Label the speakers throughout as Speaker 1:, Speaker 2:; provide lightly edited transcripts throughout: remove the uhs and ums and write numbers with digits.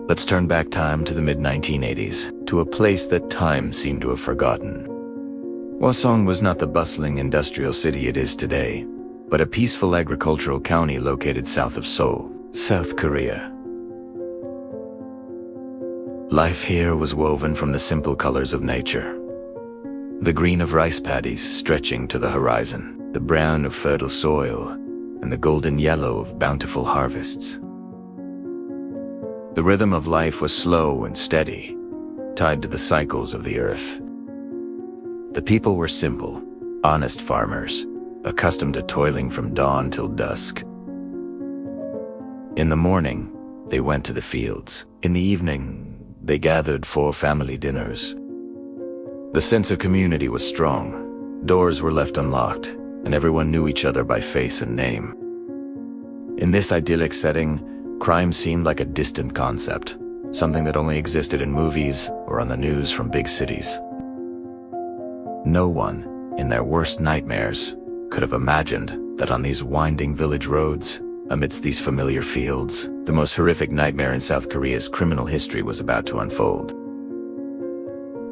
Speaker 1: Let's turn back time to the mid-1980s, to a place that time seemed to have forgotten. Hwaseong was not the bustling industrial city it is today, but a peaceful agricultural county located south of Seoul, South Korea. Life here was woven from the simple colors of nature. The green of rice paddies stretching to the horizon, the brown of fertile soil, and the golden yellow of bountiful harvests. The rhythm of life was slow and steady, tied to the cycles of the earth. The people were simple, honest farmers, accustomed to toiling from dawn till dusk. In the morning, they went to the fields. In the evening, they gathered for family dinners. The sense of community was strong. Doors were left unlocked, and everyone knew each other by face and name. In this idyllic setting, crime seemed like a distant concept, something that only existed in movies or on the news from big cities. No one, in their worst nightmares, could have imagined that on these winding village roads, amidst these familiar fields, the most horrific nightmare in South Korea's criminal history was about to unfold.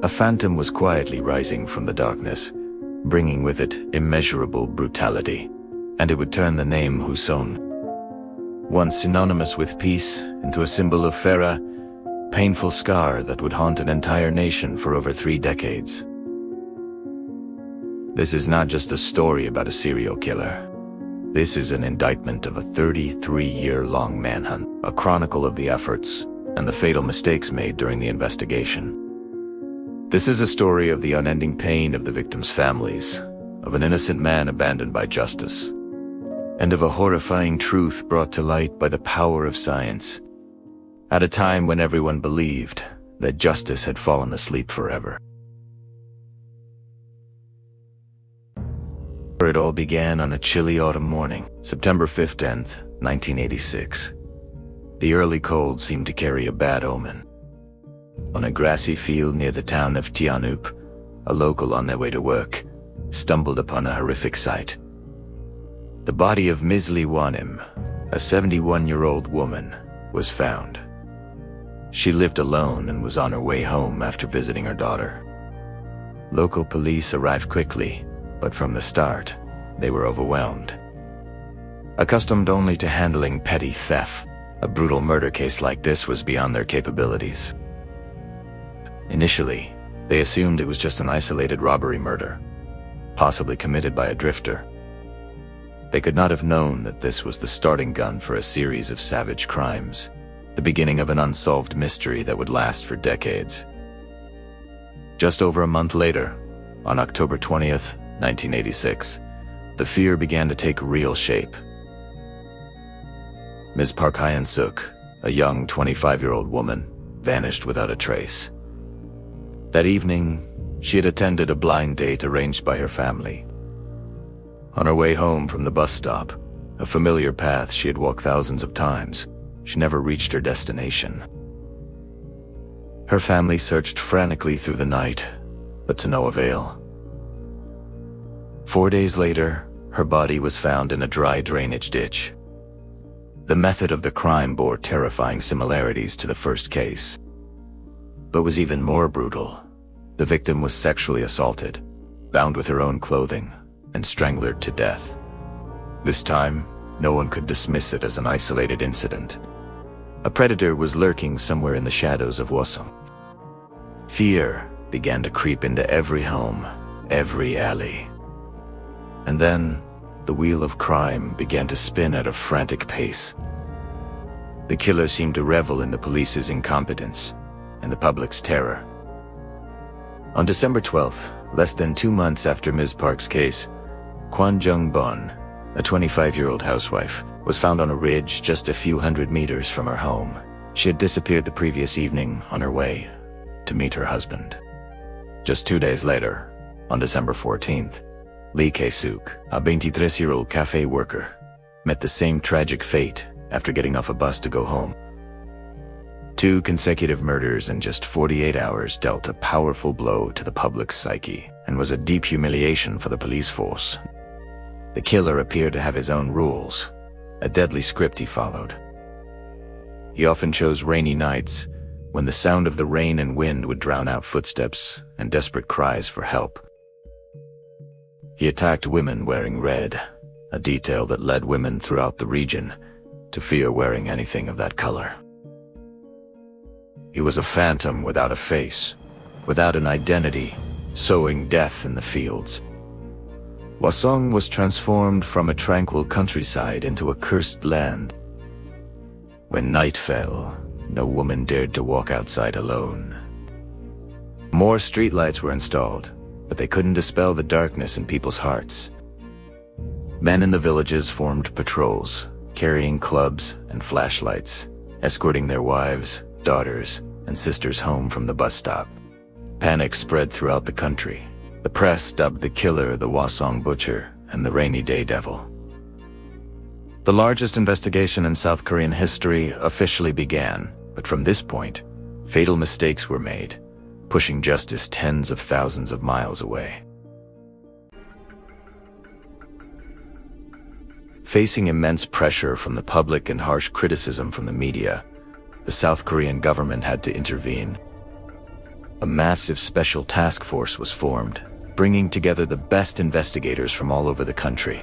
Speaker 1: A phantom was quietly rising from the darkness, bringing with it immeasurable brutality, and it would turn the name Hwaseong, once synonymous with peace, into a symbol of Farah, painful scar that would haunt an entire nation for over 3 decades. This is not just a story about a serial killer. This is an indictment of a 33-year-long manhunt, a chronicle of the efforts and the fatal mistakes made during the investigation. This is a story of the unending pain of the victims' families, of an innocent man abandoned by justice, and of a horrifying truth brought to light by the power of science, at a time when everyone believed that justice had fallen asleep forever. It all began on a chilly autumn morning, September 15th, 1986. The early cold seemed to carry a bad omen. On a grassy field near the town of Tianup, a local on their way to work stumbled upon a horrific sight. The body of Ms. Lee Wanim, a 71-year-old woman, was found. She lived alone and was on her way home after visiting her daughter. Local police arrived quickly, but from the start, they were overwhelmed. Accustomed only to handling petty theft, a brutal murder case like this was beyond their capabilities. Initially, they assumed it was just an isolated robbery murder, possibly committed by a drifter. They could not have known that this was the starting gun for a series of savage crimes, the beginning of an unsolved mystery that would last for decades. Just over a month later, on October 20th, 1986, the fear began to take real shape. Ms. Park Hyun-suk, a young 25-year-old woman, vanished without a trace. That evening, she had attended a blind date arranged by her family. On her way home from the bus stop, a familiar path she had walked thousands of times, she never reached her destination. Her family searched frantically through the night, but to no avail. 4 days later, her body was found in a dry drainage ditch. The method of the crime bore terrifying similarities to the first case, but was even more brutal. The victim was sexually assaulted, bound with her own clothing, and strangled to death. This time, no one could dismiss it as an isolated incident. A predator was lurking somewhere in the shadows of Hwaseong. Fear began to creep into every home, every alley. And then, the wheel of crime began to spin at a frantic pace. The killer seemed to revel in the police's incompetence and the public's terror. On December 12th, less than 2 months after Ms. Park's case, Kwon Jung-bon, a 25-year-old housewife, was found on a ridge just a few hundred meters from her home. She had disappeared the previous evening on her way to meet her husband. Just 2 days later, on December 14th, Lee K-suk, a 23-year-old cafe worker, met the same tragic fate after getting off a bus to go home. 2 consecutive murders in just 48 hours dealt a powerful blow to the public's psyche and was a deep humiliation for the police force. The killer appeared to have his own rules, a deadly script he followed. He often chose rainy nights, when the sound of the rain and wind would drown out footsteps and desperate cries for help. He attacked women wearing red, a detail that led women throughout the region to fear wearing anything of that color. He was a phantom without a face, without an identity, sowing death in the fields. Hwaseong was transformed from a tranquil countryside into a cursed land. When night fell, no woman dared to walk outside alone. More streetlights were installed, but they couldn't dispel the darkness in people's hearts. Men in the villages formed patrols, carrying clubs and flashlights, escorting their wives, daughters, and sisters home from the bus stop. Panic spread throughout the country. The press dubbed the killer the Hwaseong Butcher and the Rainy Day Devil. The largest investigation in South Korean history officially began, but from this point, fatal mistakes were made, pushing justice tens of thousands of miles away. Facing immense pressure from the public and harsh criticism from the media, the South Korean government had to intervene. A massive special task force was formed, bringing together the best investigators from all over the country.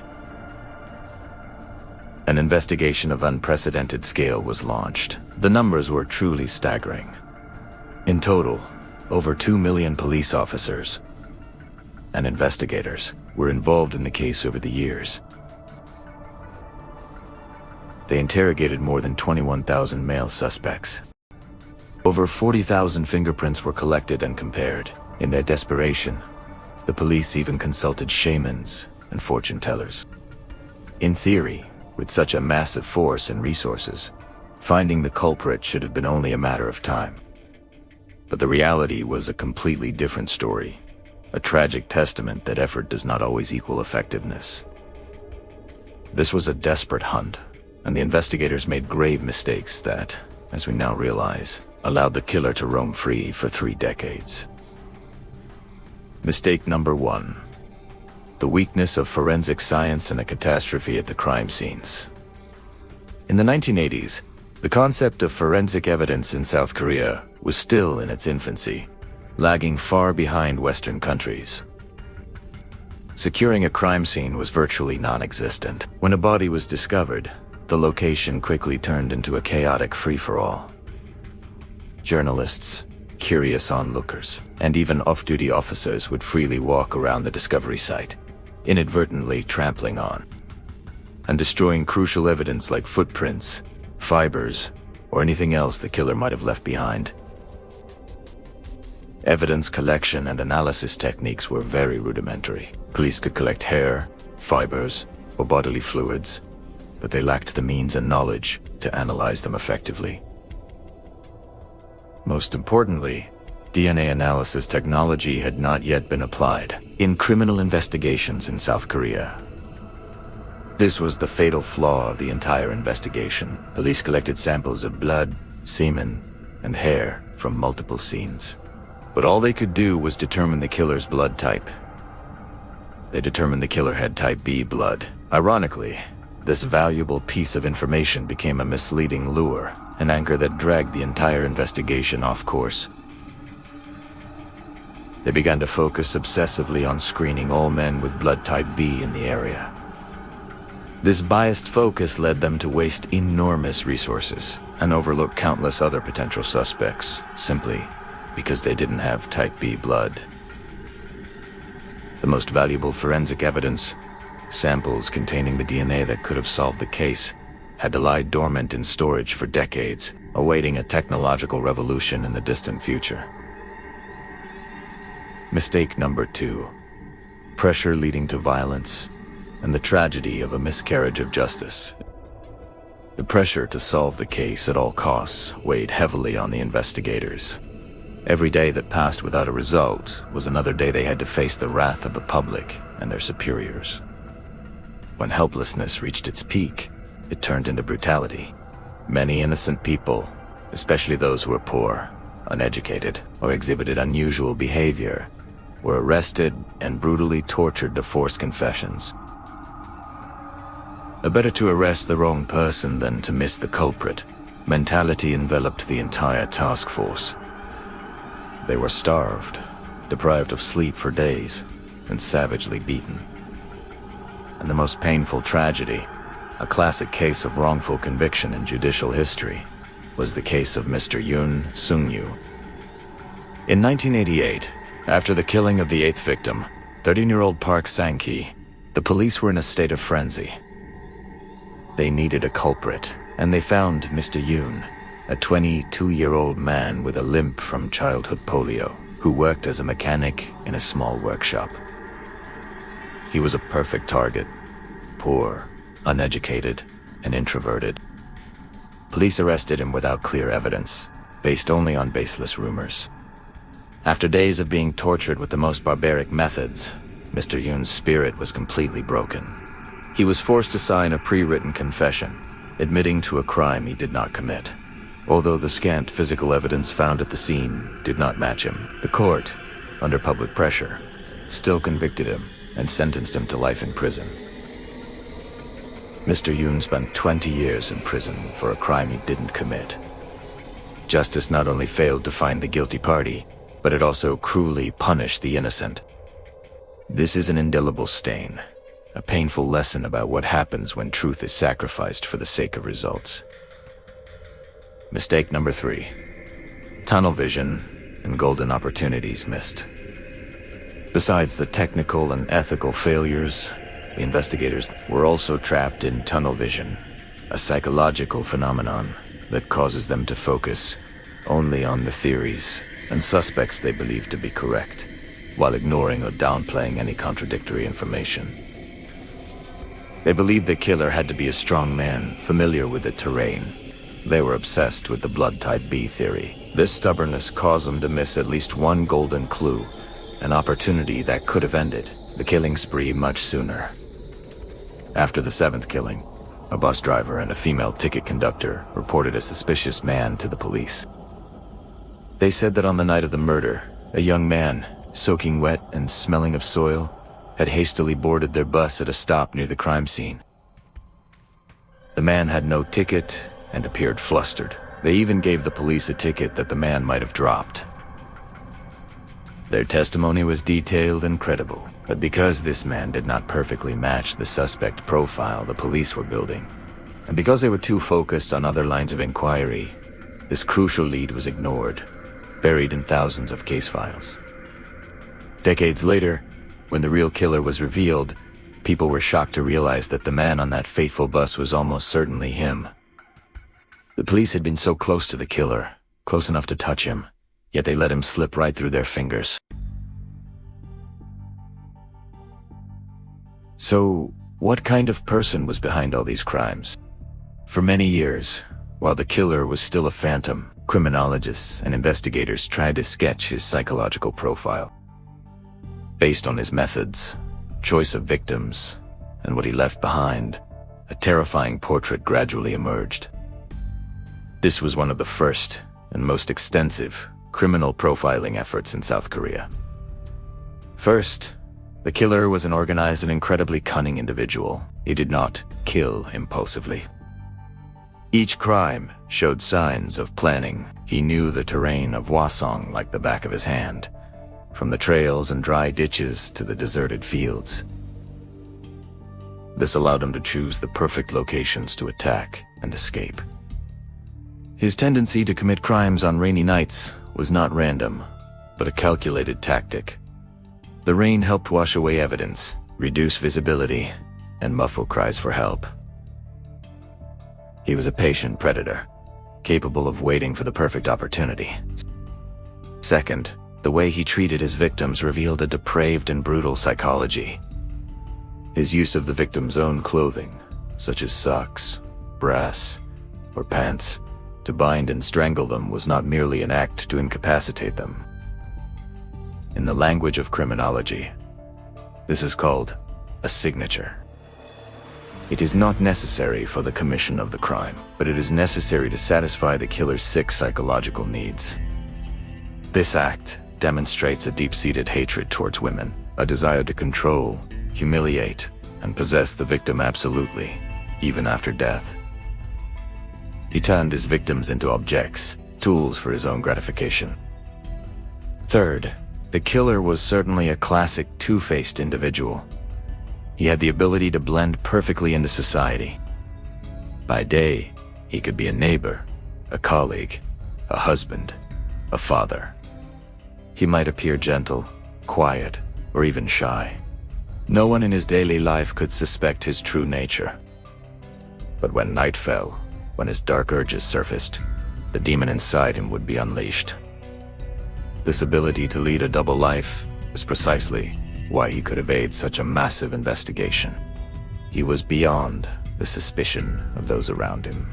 Speaker 1: An investigation of unprecedented scale was launched. The numbers were truly staggering. In total, over 2 million police officers and investigators were involved in the case over the years. They interrogated more than 21,000 male suspects. Over 40,000 fingerprints were collected and compared. In their desperation, the police even consulted shamans and fortune tellers. In theory, with such a massive force and resources, finding the culprit should have been only a matter of time. But the reality was a completely different story, a tragic testament that effort does not always equal effectiveness. This was a desperate hunt, and the investigators made grave mistakes that, as we now realize, allowed the killer to roam free for 3 decades. Mistake number 1. The weakness of forensic science and a catastrophe at the crime scenes. In the 1980s, the concept of forensic evidence in South Korea was still in its infancy, lagging far behind Western countries. Securing a crime scene was virtually non-existent. When a body was discovered, the location quickly turned into a chaotic free-for-all. Journalists, curious onlookers, and even off-duty officers would freely walk around the discovery site, inadvertently trampling on and destroying crucial evidence like footprints, fibers, or anything else the killer might have left behind. Evidence collection and analysis techniques were very rudimentary. Police could collect hair, fibers, or bodily fluids, but they lacked the means and knowledge to analyze them effectively. Most importantly, DNA analysis technology had not yet been applied in criminal investigations in South Korea. This was the fatal flaw of the entire investigation. Police collected samples of blood, semen, and hair from multiple scenes, but all they could do was determine the killer's blood type. They determined the killer had type B blood. Ironically, this valuable piece of information became a misleading lure, an anchor that dragged the entire investigation off course. They began to focus obsessively on screening all men with blood type B in the area. This biased focus led them to waste enormous resources and overlook countless other potential suspects, simply because they didn't have type B blood. The most valuable forensic evidence, samples containing the DNA that could have solved the case, had to lie dormant in storage for decades, awaiting a technological revolution in the distant future. Mistake number 2. Pressure leading to violence and the tragedy of a miscarriage of justice. The pressure to solve the case at all costs weighed heavily on the investigators. Every day that passed without a result was another day they had to face the wrath of the public and their superiors. When helplessness reached its peak, it turned into brutality. Many innocent people, especially those who were poor, uneducated, or exhibited unusual behavior, were arrested and brutally tortured to force confessions. Better to arrest the wrong person than to miss the culprit, mentality enveloped the entire task force. They were starved, deprived of sleep for days, and savagely beaten. And the most painful tragedy, a classic case of wrongful conviction in judicial history, was the case of Mr. Yoon Sung-yu. In 1988, after the killing of the 8th victim, 13-year-old Park Sang-ki, the police were in a state of frenzy. They needed a culprit, and they found Mr. Yoon, a 22-year-old man with a limp from childhood polio, who worked as a mechanic in a small workshop. He was a perfect target, poor, uneducated, and introverted. Police arrested him without clear evidence, based only on baseless rumors. After days of being tortured with the most barbaric methods, Mr. Yoon's spirit was completely broken. He was forced to sign a pre-written confession, admitting to a crime he did not commit. Although the scant physical evidence found at the scene did not match him, the court, under public pressure, still convicted him and sentenced him to life in prison. Mr. Yoon spent 20 years in prison for a crime he didn't commit. Justice not only failed to find the guilty party, but it also cruelly punished the innocent. This is an indelible stain, a painful lesson about what happens when truth is sacrificed for the sake of results. Mistake number 3. Tunnel vision and golden opportunities missed. Besides the technical and ethical failures, the investigators were also trapped in tunnel vision, a psychological phenomenon that causes them to focus only on the theories and suspects they believe to be correct, while ignoring or downplaying any contradictory information. They believed the killer had to be a strong man, familiar with the terrain. They were obsessed with the blood-type B theory. This stubbornness caused them to miss at least one golden clue, an opportunity that could have ended the killing spree much sooner. After the 7th killing, a bus driver and a female ticket conductor reported a suspicious man to the police. They said that on the night of the murder, a young man, soaking wet and smelling of soil, had hastily boarded their bus at a stop near the crime scene. The man had no ticket and appeared flustered. They even gave the police a ticket that the man might have dropped. Their testimony was detailed and credible, but because this man did not perfectly match the suspect profile the police were building, and because they were too focused on other lines of inquiry, this crucial lead was ignored, buried in thousands of case files. Decades later, when the real killer was revealed, people were shocked to realize that the man on that fateful bus was almost certainly him. The police had been so close to the killer, close enough to touch him, yet they let him slip right through their fingers. So, what kind of person was behind all these crimes? For many years, while the killer was still a phantom, criminologists and investigators tried to sketch his psychological profile. Based on his methods, choice of victims, and what he left behind, a terrifying portrait gradually emerged. This was one of the first and most extensive criminal profiling efforts in South Korea. First, the killer was an organized and incredibly cunning individual. He did not kill impulsively. Each crime showed signs of planning. He knew the terrain of Hwaseong like the back of his hand, from the trails and dry ditches to the deserted fields. This allowed him to choose the perfect locations to attack and escape. His tendency to commit crimes on rainy nights was not random, but a calculated tactic. The rain helped wash away evidence, reduce visibility, and muffle cries for help. He was a patient predator, capable of waiting for the perfect opportunity. Second, the way he treated his victims revealed a depraved and brutal psychology. His use of the victim's own clothing, such as socks, brass, or pants, to bind and strangle them was not merely an act to incapacitate them. In the language of criminology, this is called a signature. It is not necessary for the commission of the crime, but it is necessary to satisfy the killer's sick psychological needs. This act demonstrates a deep-seated hatred towards women, a desire to control, humiliate, and possess the victim absolutely, even after death. He turned his victims into objects, tools for his own gratification. Third, the killer was certainly a classic two-faced individual. He had the ability to blend perfectly into society. By day, he could be a neighbor, a colleague, a husband, a father. He might appear gentle, quiet, or even shy. No one in his daily life could suspect his true nature. But when night fell, when his dark urges surfaced, the demon inside him would be unleashed. This ability to lead a double life is precisely why he could evade such a massive investigation. He was beyond the suspicion of those around him.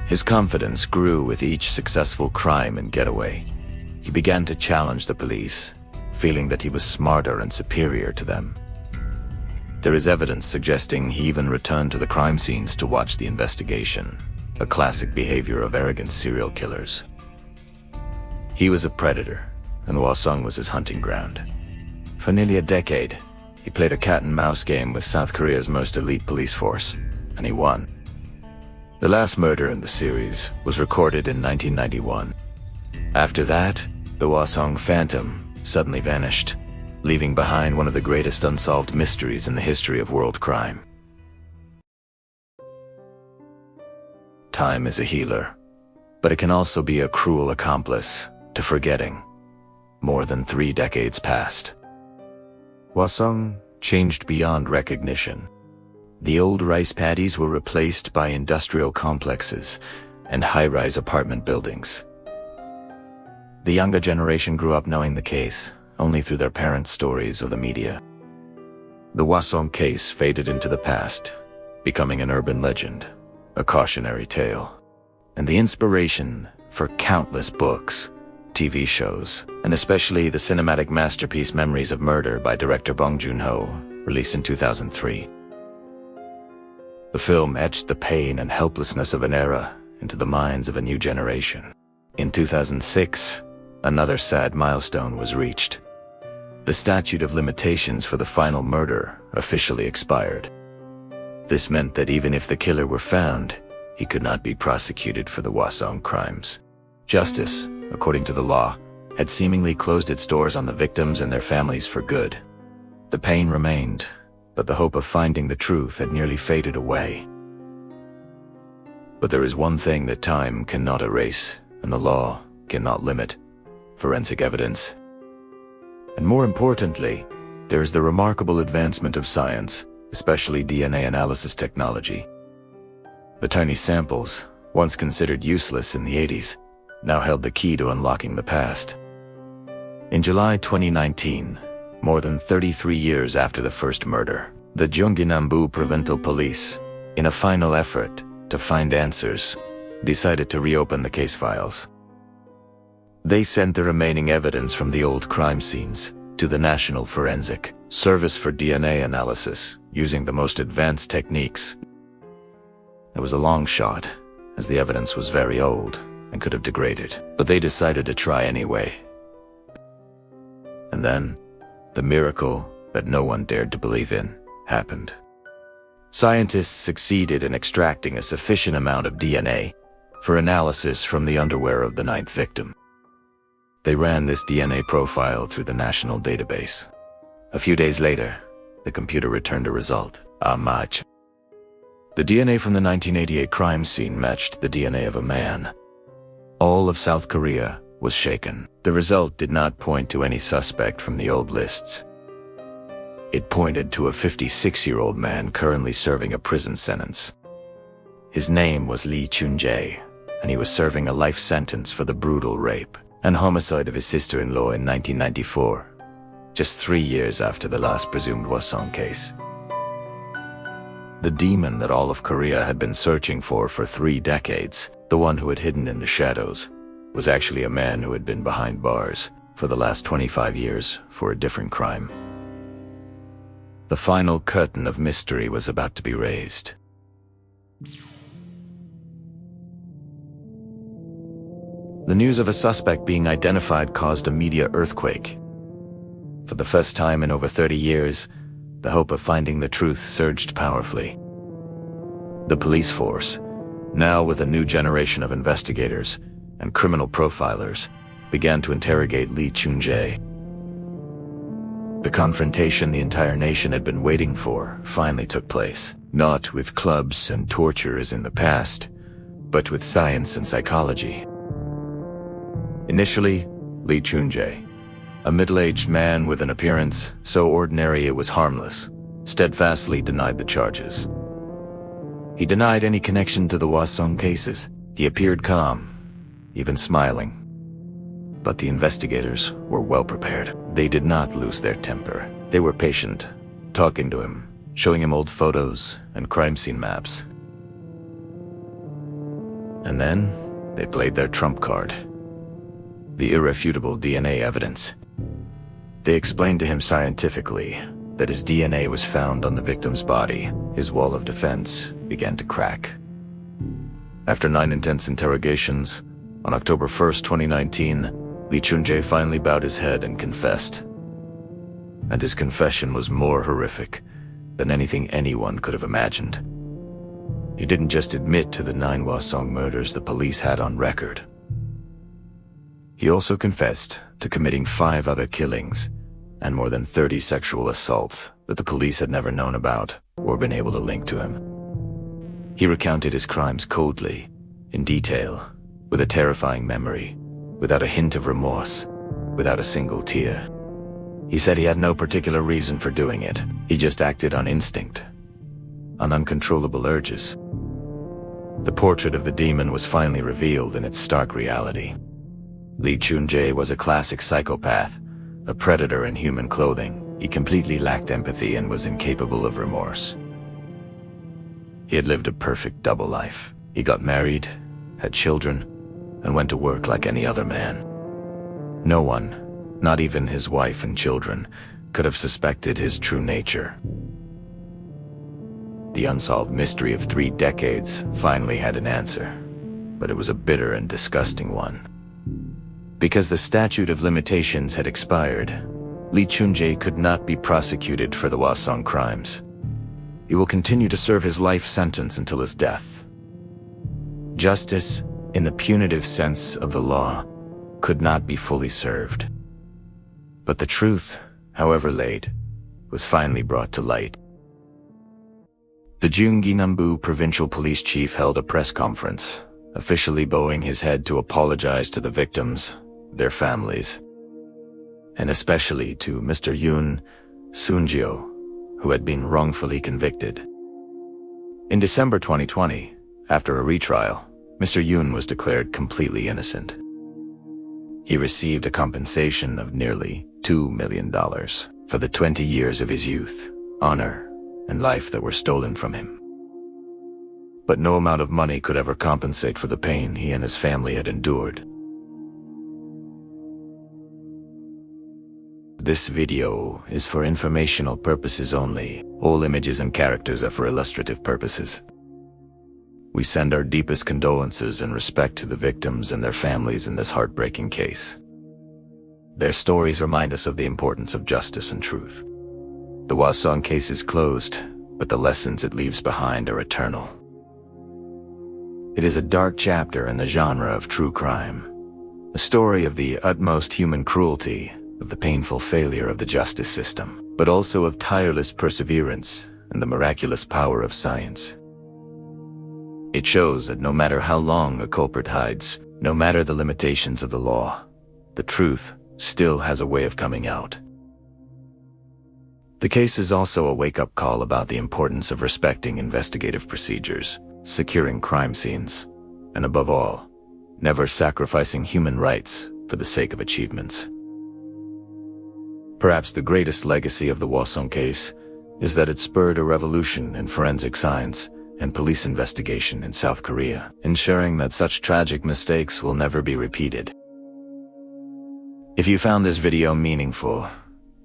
Speaker 1: His confidence grew with each successful crime and getaway. He began to challenge the police, feeling that he was smarter and superior to them. There is evidence suggesting he even returned to the crime scenes to watch the investigation, a classic behavior of arrogant serial killers. He was a predator, and Hwaseong was his hunting ground. For nearly a decade, he played a cat-and-mouse game with South Korea's most elite police force, and he won. The last murder in the series was recorded in 1991. After that, the Hwaseong Phantom suddenly vanished, leaving behind one of the greatest unsolved mysteries in the history of world crime. Time is a healer, but it can also be a cruel accomplice to forgetting. More than 3 decades passed. Hwaseong changed beyond recognition. The old rice paddies were replaced by industrial complexes and high-rise apartment buildings. The younger generation grew up knowing the case only through their parents' stories or the media. The Hwaseong case faded into the past, becoming an urban legend, a cautionary tale, and the inspiration for countless books, TV shows, and especially the cinematic masterpiece Memories of Murder by director Bong Joon-ho, released in 2003. The film etched the pain and helplessness of an era into the minds of a new generation. In 2006, another sad milestone was reached. The statute of limitations for the final murder officially expired. This meant that even if the killer were found, he could not be prosecuted for the Hwaseong crimes. Justice, according to the law, had seemingly closed its doors on the victims and their families for good. The pain remained, but the hope of finding the truth had nearly faded away. But there is one thing that time cannot erase, and the law cannot limit: forensic evidence. And more importantly, there is the remarkable advancement of science, especially DNA analysis technology. The tiny samples, once considered useless in the 80s, now held the key to unlocking the past. In July 2019, more than 33 years after the first murder, the Gyeonggi-nambu Provincial Police, in a final effort to find answers, decided to reopen the case files. They sent the remaining evidence from the old crime scenes to the National Forensic Service for DNA analysis, using the most advanced techniques. It was a long shot, as the evidence was very old and could have degraded, but they decided to try anyway. And then, the miracle that no one dared to believe in happened. Scientists succeeded in extracting a sufficient amount of DNA for analysis from the underwear of the 9th victim. They ran this DNA profile through the national database. A few days later, the computer returned a result, unmatched. The DNA from the 1988 crime scene matched the DNA of a man. All of South Korea was shaken. The result did not point to any suspect from the old lists. It pointed to a 56-year-old man currently serving a prison sentence. His name was Lee Chun-jae, and he was serving a life sentence for the brutal rape and homicide of his sister-in-law in 1994, just 3 years after the last presumed Hwaseong case. The demon that all of Korea had been searching for 3 decades, the one who had hidden in the shadows, was actually a man who had been behind bars for the last 25 years for a different crime. The final curtain of mystery was about to be raised. The news of a suspect being identified caused a media earthquake. For the first time in over 30 years, the hope of finding the truth surged powerfully. The police force, Now, with a new generation of investigators and criminal profilers, began to interrogate Lee Chun-jae. The confrontation the entire nation had been waiting for finally took place, not with clubs and torture as in the past, but with science and psychology. Initially, Lee Chun-jae, a middle-aged man with an appearance so ordinary it was harmless, steadfastly denied the charges. He denied any connection to the Hwaseong cases. He appeared calm, even smiling. But the investigators were well prepared. They did not lose their temper. They were patient, talking to him, showing him old photos and crime scene maps. And then they played their trump card, the irrefutable DNA evidence. They explained to him scientifically that his DNA was found on the victim's body. His wall of defense began to crack. After 9 intense interrogations, on October 1st, 2019, Lee Chun-jae finally bowed his head and confessed. And his confession was more horrific than anything anyone could have imagined. He didn't just admit to the 9 Hwaseong murders the police had on record. He also confessed to committing 5 other killings and more than 30 sexual assaults that the police had never known about or been able to link to him. He recounted his crimes coldly, in detail, with a terrifying memory, without a hint of remorse, without a single tear. He said he had no particular reason for doing it. He just acted on instinct, on uncontrollable urges. The portrait of the demon was finally revealed in its stark reality. Lee Chun-jae was a classic psychopath, a predator in human clothing. He completely lacked empathy and was incapable of remorse. He had lived a perfect double life. He got married, had children, and went to work like any other man. No one, not even his wife and children, could have suspected his true nature. The unsolved mystery of 3 decades finally had an answer, but it was a bitter and disgusting one. Because the statute of limitations had expired, Lee Chun-jae could not be prosecuted for the Hwaseong crimes. He will continue to serve his life sentence until his death. Justice, in the punitive sense of the law, could not be fully served. But the truth, however late, was finally brought to light. The Gyeonggi-nambu provincial police chief held a press conference, officially bowing his head to apologize to the victims, their families, and especially to Mr. Yoon Seung-gyo, who had been wrongfully convicted. In December 2020, after a retrial, Mr. Yoon was declared completely innocent. He received a compensation of nearly $2 million for the 20 years of his youth, honor, and life that were stolen from him. But no amount of money could ever compensate for the pain he and his family had endured. This video is for informational purposes only. All images and characters are for illustrative purposes. We send our deepest condolences and respect to the victims and their families in this heartbreaking case. Their stories remind us of the importance of justice and truth. The Hwaseong case is closed, but the lessons it leaves behind are eternal. It is a dark chapter in the genre of true crime, a story of the utmost human cruelty, of the painful failure of the justice system, but also of tireless perseverance and the miraculous power of science. It shows that no matter how long a culprit hides, no matter the limitations of the law, the truth still has a way of coming out. The case is also a wake-up call about the importance of respecting investigative procedures, securing crime scenes, and above all, never sacrificing human rights for the sake of achievements. Perhaps the greatest legacy of the Hwaseong case is that it spurred a revolution in forensic science and police investigation in South Korea, ensuring that such tragic mistakes will never be repeated. If you found this video meaningful,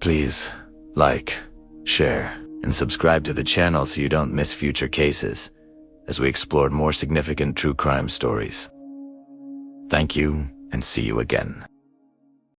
Speaker 1: please like, share, and subscribe to the channel so you don't miss future cases as we explore more significant true crime stories. Thank you, and see you again.